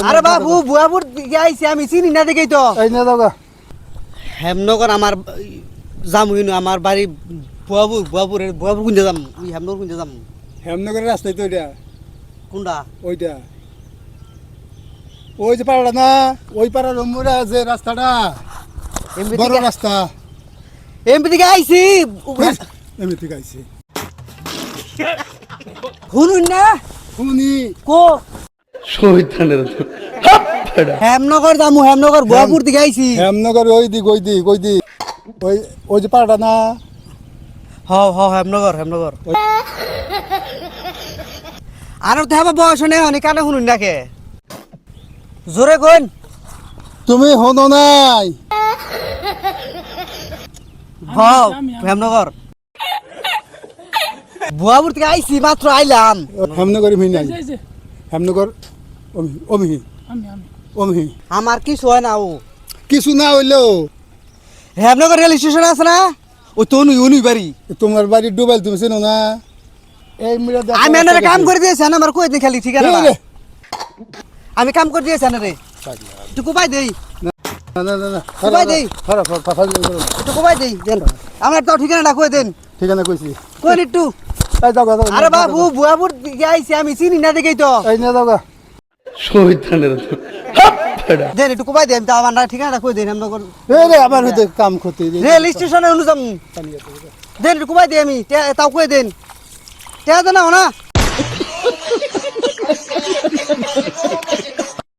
আরে বাবু বুয়াপুর আইছি আমি চিনি না দেখেই তো এই না দাও হেমনগর আমার যাম হইনো আমার বাড়ি বুয়াপুর কোনটা যাম ওই হেমনগর কোনটা যাম হেমনগরের রাস্তায় তো এটা কোনটা ওইটা ওই যে পাড়াটা না ওই পাড়ার রম্বুরা যে রাস্তাটা বড় রাস্তা এমপি থেকে আইছি এমনি ঠিক আছে শুনুন না শুনি কো শহীদানের হেমনগর যামু হেমনগর বুয়াপুর থেকে আইছি হেমনগর ওই দিক ওই যে পাড়াটা না হেমনগর আর তো হবে বয়স নেই অনেক কানে শুনুন নাকে জোরে কোন তুমি হনো নাই হেমনগর বুয়াপুর থেকে আইছি মাত্র আইলাম হেমনগর মিহি নাই হেমনগর অমিহি অমিহি আমার কিছু হয় না ও কিছু না হইলেও হেমনগর রেল স্টেশন আছে না ও তো উনি বাড়ি তোমার বাড়ি ডুবাইল তুমি চেনো না এই মিরা আমি এনারে কাম করে দিয়েছি আমার কই দিন খালি ঠিক আছে আমি কাম করে দিয়েছি এনারে তুই কোপাই দেই না কোপাই দেই তুই কোপাই দেই দেন আমার তো ঠিকানাটা কই দেন ঠিকানা কইছি কই একটু এই দাও আরে বাবু বুয়াপুর আইছি আমি চিনি না দেখেই তো এই না দাও শহীদানের দেন একটু কোপাই দেন তা আমার ঠিকানাটা কই দেন হেমনগর এই রে আবার হইতে কাম করতে রেল স্টেশনে অনুযাম দেন একটু কোপাই দেই আমি তাও কই দেন তে না